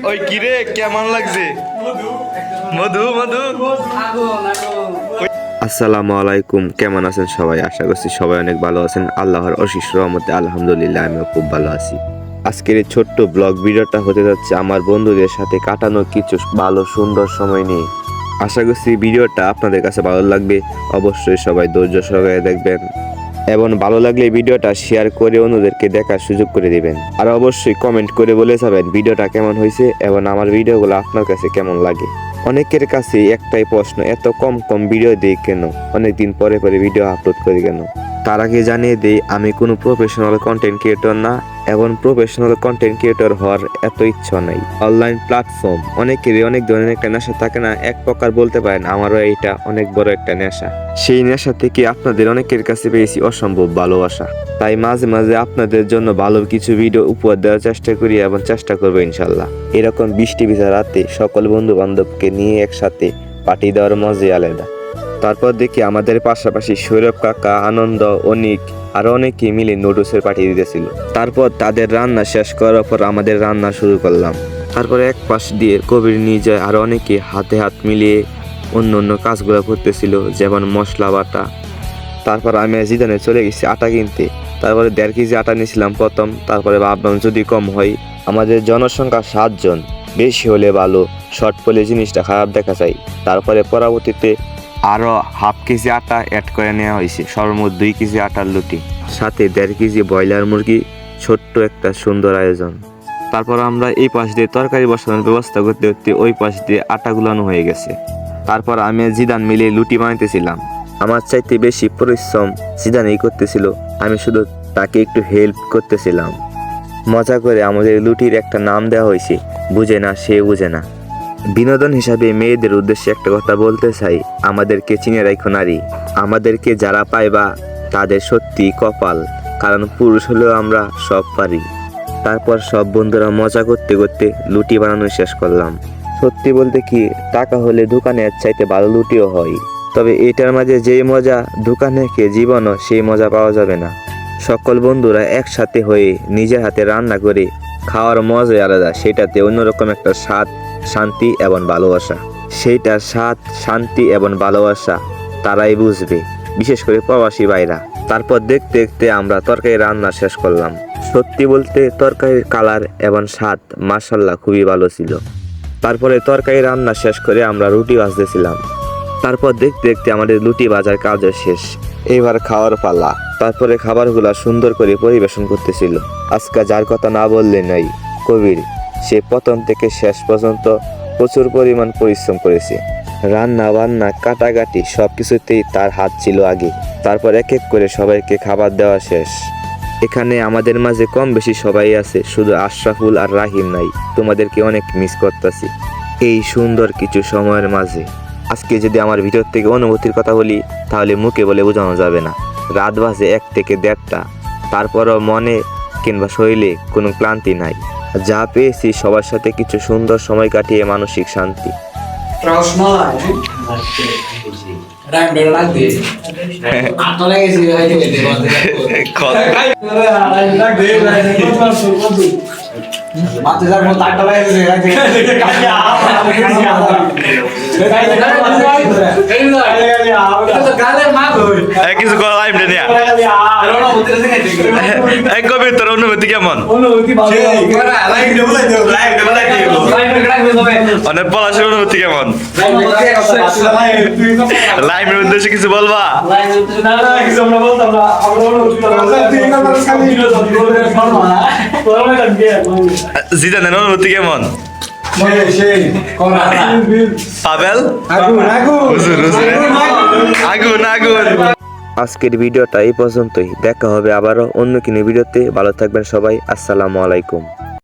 ওই কিরে কেমন লাগছে? মধু মধু। আসসালামু আলাইকুম, কেমন আছেন সবাই? আশা করছি সবাই অনেক ভালো আছেন। আল্লাহর অশেষ রহমতে আলহামদুলিল্লাহ আমিও খুব ভালো আছি। আজকের এই ছোট্ট ব্লগ ভিডিওটা হতে যাচ্ছে আমার বন্ধুদের সাথে কাটানো কিছু ভালো সুন্দর সময় নিয়ে। আশা করছি ভিডিওটা আপনাদের কাছে ভালো লাগবে। অবশ্যই সবাই ধৈর্য সহকারে দেখবেন এবং ভালো লাগলে ভিডিওটা শেয়ার করে অন্যদেরকে দেখার সুযোগ করে দিবেন। আর অবশ্যই কমেন্ট করে বলে যাবেন ভিডিওটা কেমন হয়েছে এবং আমার ভিডিওগুলো আপনার কাছে কেমন লাগে। অনেকের কাছে একটাই প্রশ্ন, এত কম ভিডিও দেই কেন, অনেকদিন পরে ভিডিও আপলোড করি কেন? তার আগে জানিয়ে দেই আমি কোনো প্রফেশনাল কন্টেন্ট ক্রিয়েটর না এবং প্রফেশনাল কন্টেন্ট ক্রিয়েটর হওয়ার এত ইচ্ছা নাই। অনলাইন প্ল্যাটফর্ম অনেকেরই অনেক ধরনের একটা নেশা থাকে না, এক প্রকার বলতে পারেন আমারও এইটা অনেক বড় একটা নেশা। সেই নেশা থেকে আপনাদের অনেকের কাছে পেয়েছি অসম্ভব ভালোবাসা। তাই মাঝে মাঝে আপনাদের জন্য ভালো কিছু ভিডিও উপহার দেওয়ার চেষ্টা করি এবং চেষ্টা করবো ইনশাল্লাহ। এরকম বৃষ্টি ভিজা রাতে সকল বন্ধু বান্ধবকে নিয়ে একসাথে পার্টি দেওয়ার মজাই আলাদা। তারপর দেখি আমাদের পাশাপাশি সৌরভ কাকা, আনন্দ, অনিক আর অনেকে মিলে নুডলসের পার্টি দিতেছিল। তারপর তাদের রান্না শেষ করার পর আমাদের রান্না শুরু করলাম। তারপরে এক পাশ দিয়ে কবির নিয়ে যায় আর অনেকে হাতে হাত মিলিয়ে অন্য কাজগুলো করতেছিল, যেমন মশলা বাটা। তারপর আমি জিদানে চলে গেছি আটা কিনতে। তারপরে 1.5 কেজি আটা নিয়েছিলাম প্রথম। তারপরে ভাবলাম যদি কম হয়, আমাদের জনসংখ্যা 7 জন, বেশি হলে ভালো, শর্ট পড়লে জিনিসটা খারাপ দেখা যায়। তারপরে পরবর্তীতে আরও 1/2 কেজি আটা অ্যাড করে নেওয়া হয়েছে, সর্বমোট 2 কেজি আটার লুটি, সাথে 1.5 কেজি ব্রয়লার মুরগি, ছোট্ট একটা সুন্দর আয়োজন। তারপর আমরা এই পাশ দিয়ে তরকারি বসানোর ব্যবস্থা করতে করতে ওই পাশ দিয়ে আটা গুলানো হয়ে গেছে। তারপর আমি জিদান মিলে লুটি বানাইতেছিলাম। আমার চাইতে বেশি পরিশ্রম জিদানই করতেছিল, আমি শুধু তাকে একটু হেল্প করতেছিলাম। মজা করে আমাদের লুটির একটা নাম দেওয়া হয়েছে, বুঝে না সে বুঝে না। বিনোদন হিসাবে মেয়েদের উদ্দেশ্যে একটা কথা বলতে চাই, আমাদেরকে চিনে রাখো নারী। আমাদেরকে যারা পাইবা তাদের সত্যি কপাল, কারণ পুরুষ হলেও আমরা সব পারি। তারপর সব বন্ধুরা মজা করতে করতে লুটি বানানো শেষ করলাম। সত্যি বলতে কি, টাকা হলে দোকানের চাইতে ভালো লুটিও হয়, তবে এটার মাঝে যেই মজা দোকানে খেয়ে জীবনও সেই মজা পাওয়া যাবে না। সকল বন্ধুরা একসাথে হয়ে নিজের হাতে রান্না করে খাওয়ার মজাই আলাদা, সেটাতে অন্যরকম একটা স্বাদ, শান্তি এবং ভালোবাসা। সেইটা স্বাদ, শান্তি এবং ভালোবাসা তারাই বুঝবে, বিশেষ করে প্রবাসী ভাইরা। তারপর দেখতে দেখতে আমরা তরকারি রান্না শেষ করলাম। সত্যি বলতে তরকারির কালার এবং স্বাদ মাশাআল্লাহ খুবই ভালো ছিল। তারপরে তরকারি রান্না শেষ করে আমরা রুটি ভাজতেছিলাম। তারপর দেখতে দেখতে আমাদের লুটি ভাজার কাজও শেষ, এইবার খাওয়ার পালা। তারপরে খাবারগুলা সুন্দর করে পরিবেশন করতেছিল। আজকে যার কথা না বললে নয়, কবির। সে প্রথম থেকে শেষ পর্যন্ত প্রচুর পরিমাণ পরিশ্রম করেছে। রান্না বান্না কাটাকাটি সবকিছুতেই তার হাত ছিল আগে। তারপর এক এক করে সবাইকে খাবার দেওয়া শেষ। এখানে আমাদের মাঝে কম বেশি সবাই আছে, শুধু আশরাফুল আর রাহিম নাই। তোমাদেরকে অনেক মিস করতেছি এই সুন্দর কিছু সময়ের মাঝে। আজকে যদি আমার ভিতর থেকে অনুভূতির কথা বলি তাহলে মুখে বলে বোঝানো যাবে না। রাত বাজে 1 থেকে 1:30, তারপরও মনে কিংবা শরীরে কোনো ক্লান্তি নাই। যা পেয়েছি সবার সাথে কিছু সুন্দর সময় কাটিয়ে মানসিক শান্তি। কিছু কবির তোর অনুভূতি কেমন? অনেক পলাশের অনুভূতি কেমন? লাইভের উদ্দেশ্যে কিছু বলবা? জিদানের অনুভূতি কেমন? পাবেল আগুন আগুন। আজকের ভিডিওটা এই পর্যন্তই, দেখা হবে আবারও অন্য কোনো ভিডিওতে। ভালো থাকবেন সবাই, আসসালামু আলাইকুম।